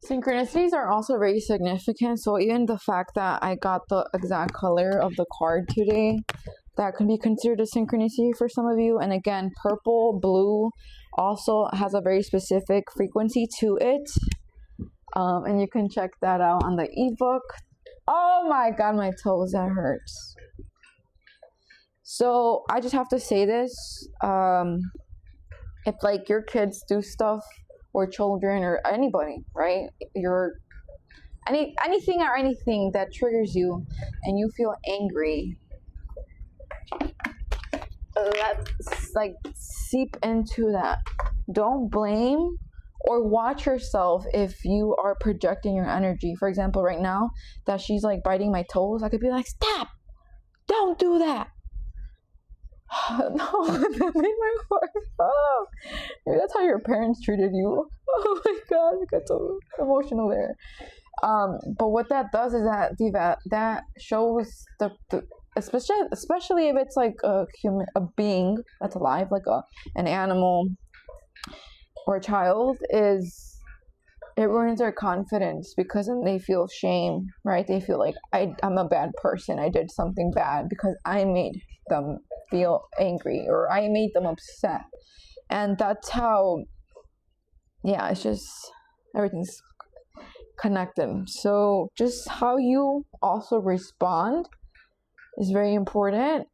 Synchronicities are also very significant. So even the fact that I got the exact color of the card today, that can be considered a synchronicity for some of you. And again, purple, blue also has a very specific frequency to it. And you can check that out on the ebook. Oh my god, my toes, that hurts. So I just have to say this. If like your kids do stuff, or children, or anybody, right? Anything that triggers you and you feel angry, let's like seep into that. Don't blame or watch yourself if you are projecting your energy. For example, right now that she's like biting my toes, I could be like, stop, don't do that. No, that made my heart stop. Maybe that's how your parents treated you. Oh my god, I got so emotional there. But what that does is that shows the especially if it's like a being that's alive, like an animal or a child, is it ruins their confidence, because then they feel shame, right? They feel like I'm a bad person. I did something bad because I made them feel angry, or I made them upset. And that's how, yeah, it's just everything's connected. So just how you also respond is very important.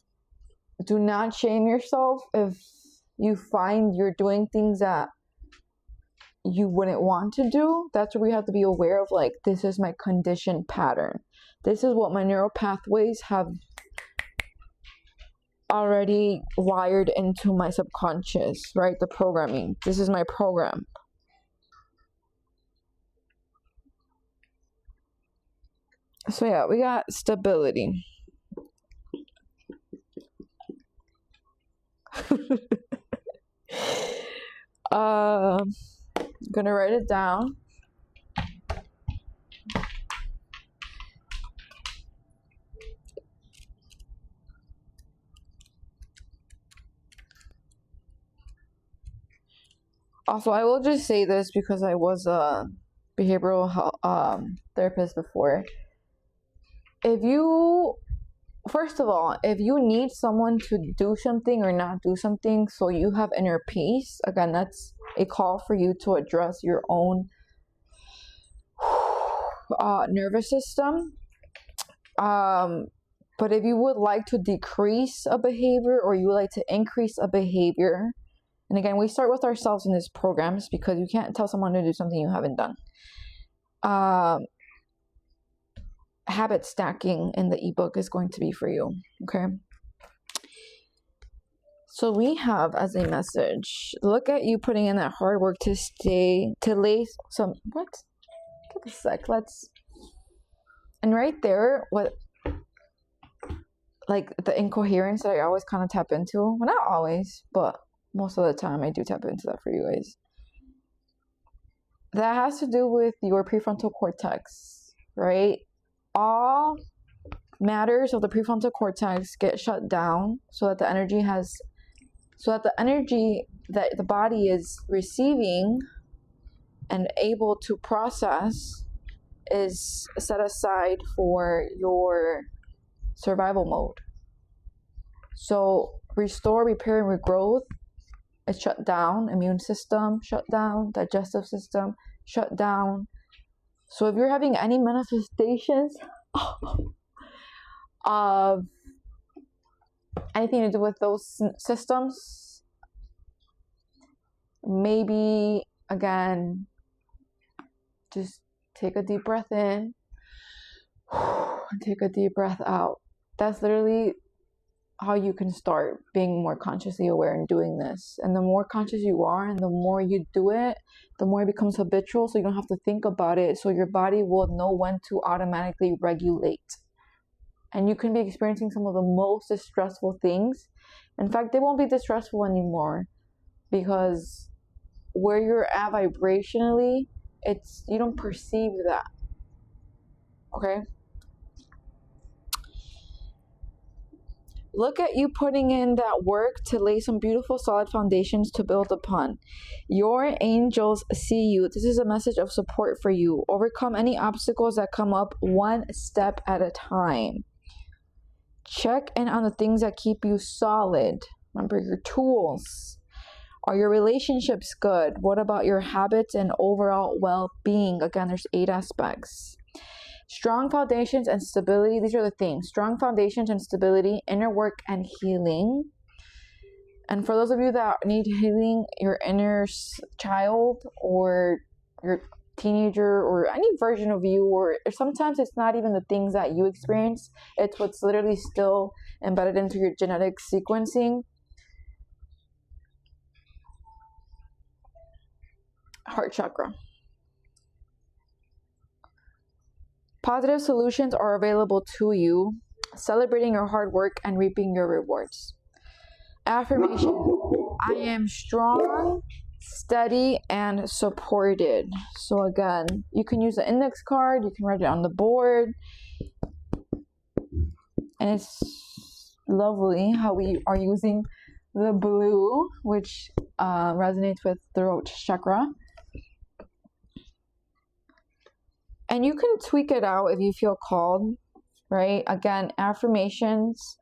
Do not shame yourself if you find you're doing things that you wouldn't want to do. That's where we have to be aware of, like, this is my conditioned pattern. This is what my neural pathways have already wired into my subconscious, right? The programming. This is my program. So yeah, we got stability. Gonna write it down. Also, I will just say this because I was a behavioral therapist before. First of all, if you need someone to do something or not do something so you have inner peace, again, that's a call for you to address your own nervous system. But if you would like to decrease a behavior, or you would like to increase a behavior, and again, we start with ourselves in this programs, because you can't tell someone to do something you haven't done. Habit stacking in the ebook is going to be for you. Okay. So we have as a message, look at you putting in that hard work to lay some, what? Give a sec. And right there, what, like the incoherence that I always kind of tap into. Well, not always, but most of the time I do tap into that for you guys. That has to do with your prefrontal cortex, right? All matters of the prefrontal cortex get shut down so that the energy that the body is receiving and able to process is set aside for your survival mode. So restore, repair, and regrowth is shut down. Immune system shut down. Digestive system shut down. So if you're having any manifestations of anything to do with those systems, maybe, again, just take a deep breath in and take a deep breath out. That's literally how you can start being more consciously aware and doing this. And the more conscious you are and the more you do it, the more it becomes habitual, so you don't have to think about it. So your body will know when to automatically regulate. And you can be experiencing some of the most distressful things. In fact, they won't be distressful anymore, because where you're at vibrationally, you don't perceive that. Okay? Look at you putting in that work to lay some beautiful solid foundations to build upon. Your angels see you. This is a message of support for you. Overcome any obstacles that come up one step at a time. Check in on the things that keep you solid. Remember your tools. Are your relationships good? What about your habits and overall well-being? Again, there's 8 aspects. Strong foundations and stability. These are the things. Strong foundations and stability, inner work and healing. And for those of you that need healing, your inner child or your teenager or any version of you, or sometimes it's not even the things that you experience, it's what's literally still embedded into your genetic sequencing. Heart chakra. Positive solutions are available to you, celebrating your hard work and reaping your rewards. Affirmation: I am strong, steady, and supported. So again, you can use the index card, you can write it on the board, and it's lovely how we are using the blue, which resonates with throat chakra. And you can tweak it out if you feel called, right? Again, affirmations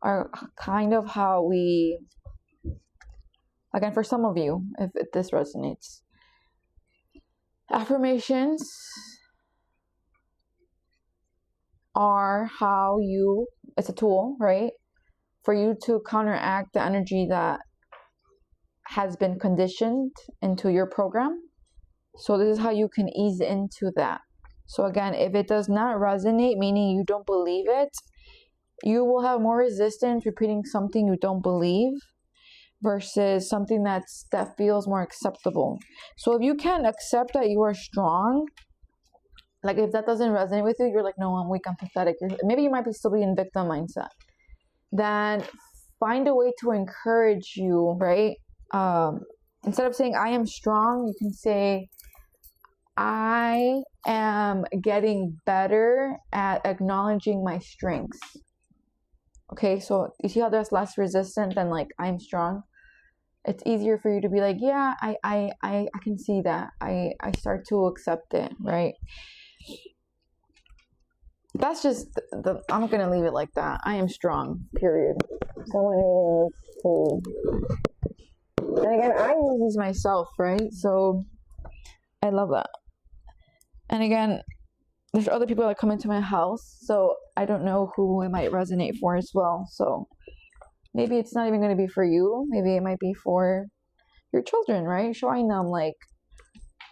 are kind of how we, again, for some of you, if this resonates. Affirmations are how you, it's a tool, right? For you to counteract the energy that has been conditioned into your program. So this is how you can ease into that. So again, if it does not resonate, meaning you don't believe it, you will have more resistance repeating something you don't believe versus something that feels more acceptable. So if you can't accept that you are strong, like if that doesn't resonate with you, you're like, no, I'm weak, I'm pathetic. Maybe you might be still be in victim mindset. Then find a way to encourage you, right? Instead of saying I am strong, you can say I am getting better at acknowledging my strengths. Okay, so you see how that's less resistant than like I'm strong? It's easier for you to be like, yeah, I can see that. I start to accept it, right? That's just I'm gonna leave it like that. I am strong, period. Someone needs to. And again, I use these myself, right? So I love that. And again, there's other people that come into my house, so I don't know who it might resonate for as well. So maybe it's not even going to be for you. Maybe it might be for your children, right? Showing them like,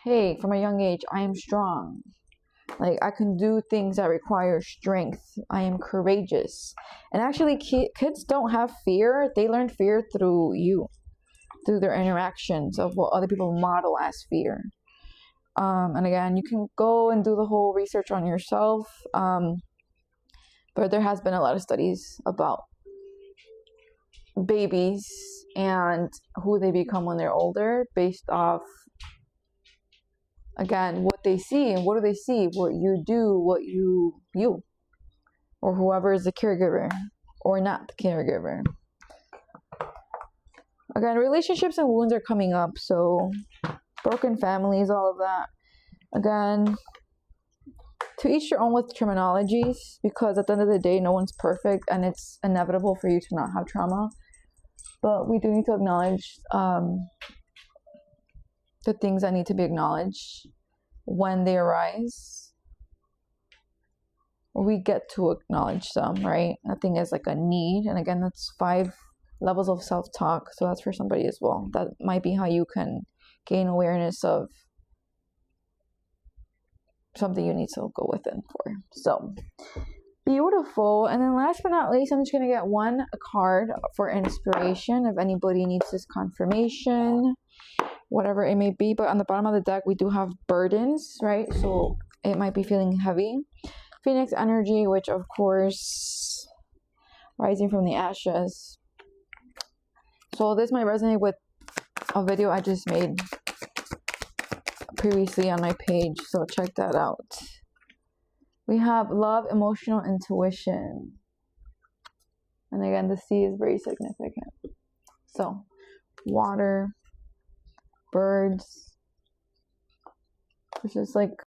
hey, from a young age, I am strong. Like I can do things that require strength. I am courageous. And actually, kids don't have fear. They learn fear through you, through their interactions of what other people model as fear. And again, you can go and do the whole research on yourself. But there has been a lot of studies about babies and who they become when they're older based off, again, what they see. And what do they see? What you do, what you, or whoever is the caregiver or not the caregiver. Again, relationships and wounds are coming up. So broken families, all of that. Again, to each your own with terminologies, because at the end of the day, no one's perfect and it's inevitable for you to not have trauma. But we do need to acknowledge the things that need to be acknowledged when they arise. We get to acknowledge them, right? Nothing is like a need. And again, that's 5 levels of self-talk. So that's for somebody as well. That might be how you can gain awareness of something you need to go within for. So beautiful. And then last but not least, I'm just going to get one card for inspiration if anybody needs this confirmation, whatever it may be. But on the bottom of the deck, we do have burdens, right? So it might be feeling heavy. Phoenix energy, which of course, rising from the ashes. So this might resonate with a video I just made previously on my page, so check that out. We have love, emotional intuition. And again, the sea is very significant. So, water, birds, which is like